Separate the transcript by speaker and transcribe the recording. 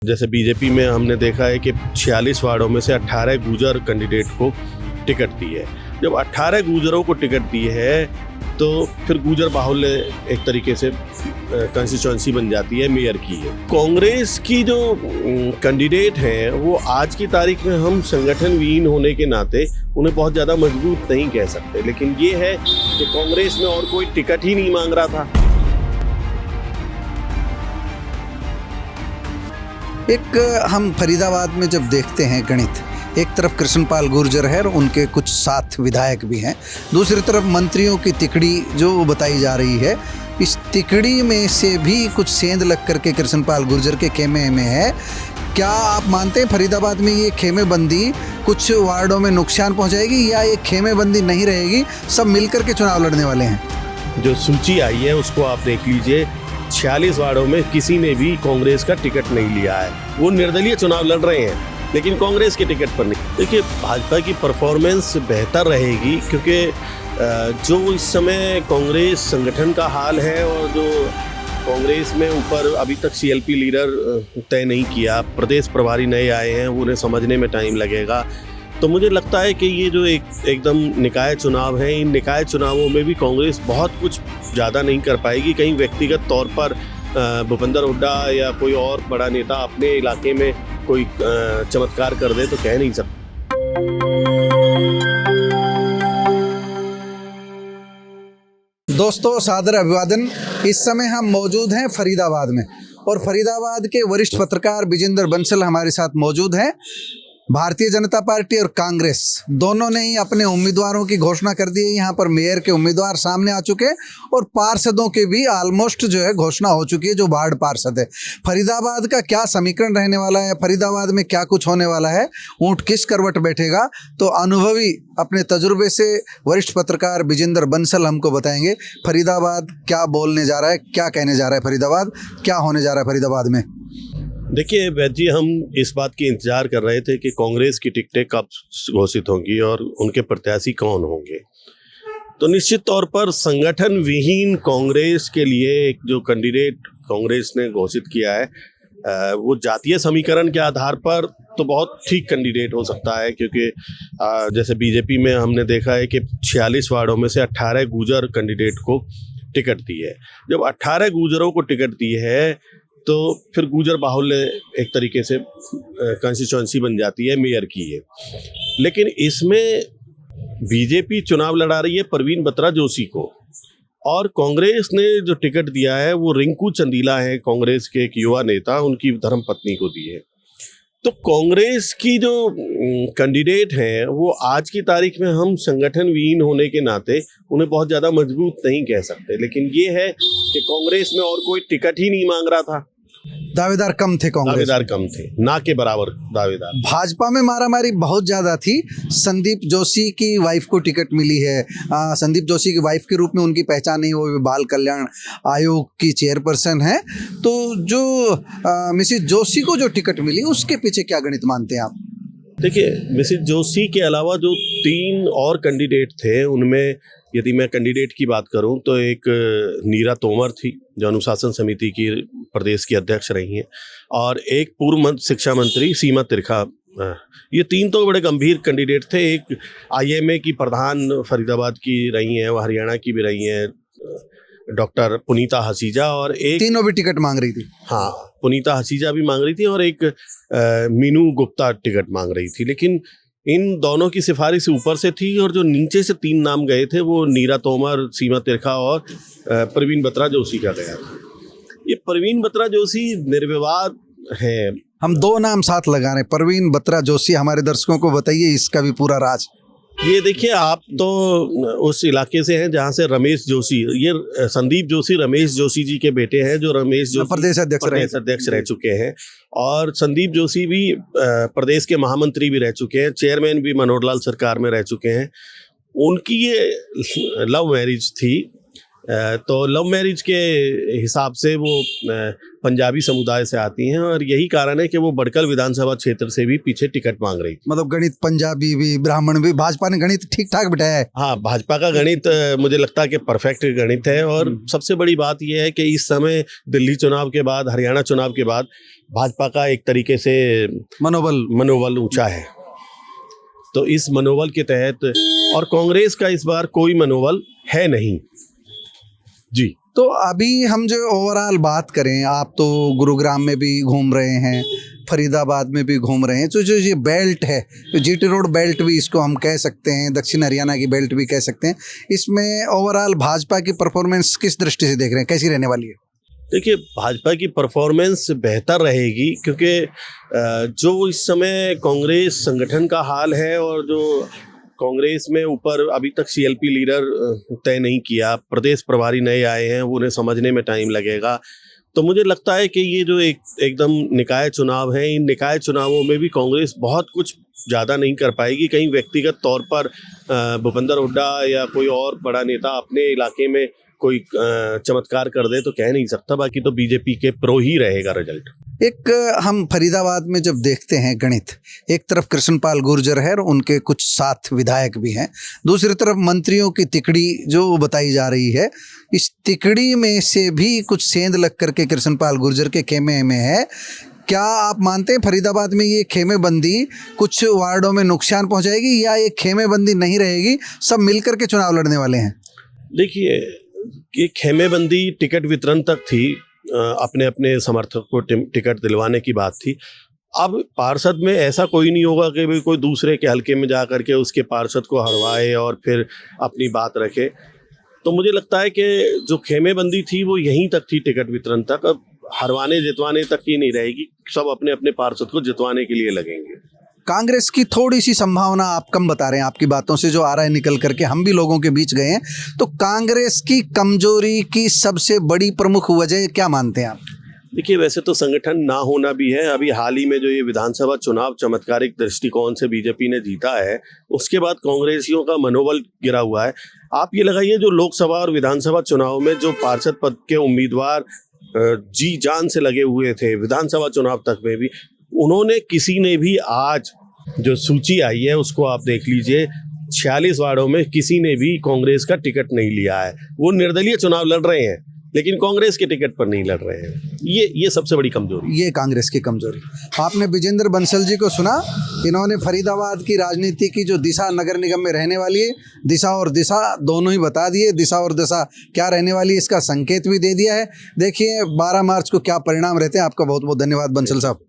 Speaker 1: जैसे बीजेपी में हमने देखा है कि 46 वार्डों में से 18 गुर्जर कैंडिडेट को टिकट दी है। जब 18 गुर्जरों को टिकट दी है तो फिर गुर्जर बाहुल्य एक तरीके से कंस्टिट्यूएंसी बन जाती है मेयर की है। कांग्रेस की जो कैंडिडेट हैं वो आज की तारीख में हम संगठन विहीन होने के नाते उन्हें बहुत ज़्यादा मजबूत नहीं कह सकते, लेकिन ये है कि कांग्रेस में और कोई टिकट ही नहीं मांग रहा था।
Speaker 2: एक हम फरीदाबाद में जब देखते हैं गणित, एक तरफ कृष्णपाल गुर्जर है और उनके कुछ साथ विधायक भी हैं, दूसरी तरफ मंत्रियों की तिकड़ी जो बताई जा रही है, इस तिकड़ी में से भी कुछ सेंध लग करके कृष्णपाल गुर्जर के खेमे में है। क्या आप मानते हैं फरीदाबाद में ये खेमेबंदी कुछ वार्डों में नुकसान पहुंचाएगी या ये खेमेबंदी नहीं रहेगी, सब मिलकर के चुनाव लड़ने वाले हैं?
Speaker 1: जो सूची आई है उसको आप देख लीजिए, 46 वार्डों में किसी ने भी कांग्रेस का टिकट नहीं लिया है। वो निर्दलीय चुनाव लड़ रहे हैं लेकिन कांग्रेस के टिकट पर नहीं। देखिए, भाजपा की परफॉर्मेंस बेहतर रहेगी क्योंकि जो इस समय कांग्रेस संगठन का हाल है और जो कांग्रेस में ऊपर अभी तक सीएलपी लीडर तय नहीं किया, प्रदेश प्रभारी नए आए हैं, उन्हें समझने में टाइम लगेगा। तो मुझे लगता है कि ये जो एकदम निकाय चुनाव है, इन निकाय चुनावों में भी कांग्रेस बहुत कुछ ज़्यादा नहीं कर पाएगी। कहीं व्यक्तिगत तौर पर भूपेंद्र हुड्डा या कोई और बड़ा नेता अपने इलाके में कोई चमत्कार कर दे तो कह नहीं सकते।
Speaker 2: दोस्तों, सादर अभिवादन। इस समय हम मौजूद हैं फरीदाबाद में और फरीदाबाद के वरिष्ठ पत्रकार विजेंद्र बंसल हमारे साथ मौजूद हैं। भारतीय जनता पार्टी और कांग्रेस दोनों ने ही अपने उम्मीदवारों की घोषणा कर दी है। यहाँ पर मेयर के उम्मीदवार सामने आ चुके हैं और पार्षदों के भी ऑलमोस्ट जो है घोषणा हो चुकी है, जो वार्ड पार्षद है। फरीदाबाद का क्या समीकरण रहने वाला है, फरीदाबाद में क्या कुछ होने वाला है, ऊंट किस करवट बैठेगा, तो अनुभवी अपने तजुर्बे से वरिष्ठ पत्रकार विजेंद्र बंसल हमको बताएंगे। फरीदाबाद क्या बोलने जा रहा है, क्या कहने जा रहा है, फरीदाबाद क्या होने जा रहा है फरीदाबाद में?
Speaker 1: देखिए वैद जी, हम इस बात की इंतजार कर रहे थे कि कांग्रेस की टिकटें कब घोषित होंगी और उनके प्रत्याशी कौन होंगे। तो निश्चित तौर पर संगठन विहीन कांग्रेस के लिए एक जो कैंडिडेट कांग्रेस ने घोषित किया है वो जातीय समीकरण के आधार पर तो बहुत ठीक कैंडिडेट हो सकता है, क्योंकि जैसे बीजेपी में हमने देखा है कि 46 वार्डों में से 18 गुर्जर कैंडिडेट को टिकट दी है। जब 18 गुर्जरों को टिकट दी है तो फिर गुर्जर बाहुल्य एक तरीके से कंस्टिट्यूएंसी बन जाती है मेयर की है। लेकिन इसमें बीजेपी चुनाव लड़ा रही है परवीन बत्रा जोशी को, और कांग्रेस ने जो टिकट दिया है वो रिंकू चंदीला है, कांग्रेस के एक युवा नेता, उनकी धर्मपत्नी को दी है। तो कांग्रेस की जो कैंडिडेट हैं वो आज की तारीख में हम संगठन विहीन होने के नाते उन्हें बहुत ज़्यादा मजबूत नहीं कह सकते, लेकिन ये है कि कांग्रेस में और कोई टिकट ही नहीं मांग रहा था।
Speaker 2: दावेदार कम थे, कांग्रेस
Speaker 1: दावेदार कम थे, ना के बराबर दावेदार।
Speaker 2: भाजपा में मारामारी बहुत ज़्यादा थी। संदीप जोशी की वाइफ को टिकट मिली है। संदीप जोशी की वाइफ के रूप में उनकी पहचान नहीं, वो बाल कल्याण आयोग की चेयरपर्सन है। तो जो मिसिज जोशी को जो टिकट मिली उसके पीछे क्या गणित मानते हैं आप?
Speaker 1: देखिए, मिसिज जोशी के अलावा जो 3 और कैंडिडेट थे, उनमें यदि मैं कैंडिडेट की बात करूं तो एक नीरा तोमर थी जो अनुशासन समिति की प्रदेश की अध्यक्ष रही हैं, और एक पूर्व शिक्षा मंत्री सीमा तिरखा। ये 3 तो बड़े गंभीर कैंडिडेट थे। एक आईएमए की प्रधान फरीदाबाद की रही हैं, वो हरियाणा की भी रही हैं, डॉक्टर पुनीता हसीजा, और एक
Speaker 2: तीनों भी टिकट मांग रही थी।
Speaker 1: हाँ, पुनीता हसीजा भी मांग रही थी और एक मीनू गुप्ता टिकट मांग रही थी। लेकिन इन दोनों की सिफारिश ऊपर से थी और जो नीचे से 3 नाम गए थे वो नीरा तोमर, सीमा तिरखा और परवीन बत्रा जोशी का गया था। ये परवीन बत्रा जोशी निर्विवाद है।
Speaker 2: हम 2 नाम साथ लगा रहे हैं, परवीन बत्रा जोशी। हमारे दर्शकों को बताइए इसका भी पूरा राज।
Speaker 1: ये देखिए, आप तो उस इलाके से हैं जहाँ से रमेश जोशी, ये संदीप जोशी रमेश जोशी जी के बेटे हैं, जो रमेश जोशी
Speaker 2: प्रदेश
Speaker 1: अध्यक्ष रह चुके हैं, और संदीप जोशी भी प्रदेश के महामंत्री भी रह चुके हैं, चेयरमैन भी मनोहर लाल सरकार में रह चुके हैं। उनकी ये लव मैरिज थी तो लव मैरिज के हिसाब से वो पंजाबी समुदाय से आती हैं और यही कारण है कि वो बड़कल विधानसभा क्षेत्र से भी पीछे टिकट मांग रही थी।
Speaker 2: मतलब गणित पंजाबी भी ब्राह्मण भी भाजपा ने गणित ठीक ठाक बिठाया है।
Speaker 1: हाँ, भाजपा का गणित मुझे लगता है कि परफेक्ट गणित है और सबसे बड़ी बात यह है कि इस समय दिल्ली चुनाव के बाद, हरियाणा चुनाव के बाद भाजपा का एक तरीके से मनोबल ऊंचा है। तो इस मनोबल के तहत, और कांग्रेस का इस बार कोई मनोबल है नहीं जी।
Speaker 2: तो अभी हम जो ओवरऑल बात करें, आप तो गुरुग्राम में भी घूम रहे हैं, फरीदाबाद में भी घूम रहे हैं, तो जो ये बेल्ट है, जीटी रोड बेल्ट भी इसको हम कह सकते हैं, दक्षिण हरियाणा की बेल्ट भी कह सकते हैं, इसमें ओवरऑल भाजपा की परफॉर्मेंस किस दृष्टि से देख रहे हैं, कैसी रहने वाली है?
Speaker 1: देखिए, भाजपा की परफॉर्मेंस बेहतर रहेगी क्योंकि जो इस समय कांग्रेस संगठन का हाल है और जो कांग्रेस में ऊपर अभी तक सीएलपी लीडर तय नहीं किया, प्रदेश प्रभारी नए आए हैं, वो उन्हें समझने में टाइम लगेगा। तो मुझे लगता है कि ये जो एकदम निकाय चुनाव है, इन निकाय चुनावों में भी कांग्रेस बहुत कुछ ज़्यादा नहीं कर पाएगी। कहीं व्यक्तिगत तौर पर भूपेंद्र हुड्डा या कोई और बड़ा नेता अपने इलाके में कोई चमत्कार कर दे तो कह नहीं सकता, बाकी तो बीजेपी के प्रो ही रहेगा रिजल्ट।
Speaker 2: एक हम फरीदाबाद में जब देखते हैं गणित, एक तरफ कृष्णपाल गुर्जर है और उनके कुछ साथ विधायक भी हैं, दूसरी तरफ मंत्रियों की तिकड़ी जो बताई जा रही है, इस तिकड़ी में से भी कुछ सेंध लग करके कृष्णपाल गुर्जर के खेमे में है। क्या आप मानते हैं फरीदाबाद में ये खेमेबंदी कुछ वार्डों में नुकसान पहुंचाएगी या ये खेमेबंदी नहीं रहेगी, सब मिलकर के चुनाव लड़ने वाले हैं?
Speaker 1: देखिए, ये खेमेबंदी टिकट वितरण तक थी, अपने अपने समर्थक को टिकट दिलवाने की बात थी। अब पार्षद में ऐसा कोई नहीं होगा कि भाई कोई दूसरे के हलके में जा करके उसके पार्षद को हरवाए और फिर अपनी बात रखे। तो मुझे लगता है कि जो खेमेबंदी थी वो यहीं तक थी, टिकट वितरण तक। अब हरवाने जितवाने तक ही नहीं रहेगी, सब अपने अपने पार्षद को जितवाने के लिए लगेंगे।
Speaker 2: कांग्रेस की थोड़ी सी संभावना आप कम बता रहे हैं, आपकी बातों से जो आ रहा है निकल करके, हम भी लोगों के बीच गए हैं, तो कांग्रेस की कमजोरी की सबसे बड़ी प्रमुख वजह क्या मानते हैं आप?
Speaker 1: देखिए, वैसे तो संगठन ना होना भी है। अभी हाल ही में जो ये विधानसभा चुनाव चमत्कारिक दृष्टिकोण से बीजेपी ने जीता है, उसके बाद कांग्रेसियों का मनोबल गिरा हुआ है। आप ये लगाइए, जो लोकसभा और विधानसभा चुनाव में जो पार्षद पद के उम्मीदवार जी जान से लगे हुए थे, विधानसभा चुनाव तक में भी उन्होंने, किसी ने भी, आज जो सूची आई है उसको आप देख लीजिए, 46 वार्डों में किसी ने भी कांग्रेस का टिकट नहीं लिया है। वो निर्दलीय चुनाव लड़ रहे हैं लेकिन कांग्रेस के टिकट पर नहीं लड़ रहे हैं। ये सबसे बड़ी कमजोरी,
Speaker 2: ये कांग्रेस की कमजोरी। आपने विजेंद्र बंसल जी को सुना, इन्होंने फरीदाबाद की राजनीति की जो दिशा नगर निगम में रहने वाली है, दिशा और दिशा दोनों ही बता दिए। दिशा और दिशा क्या रहने वाली है इसका संकेत भी दे दिया है। देखिए 12 मार्च को क्या परिणाम रहते हैं। आपका बहुत बहुत धन्यवाद बंसल साहब।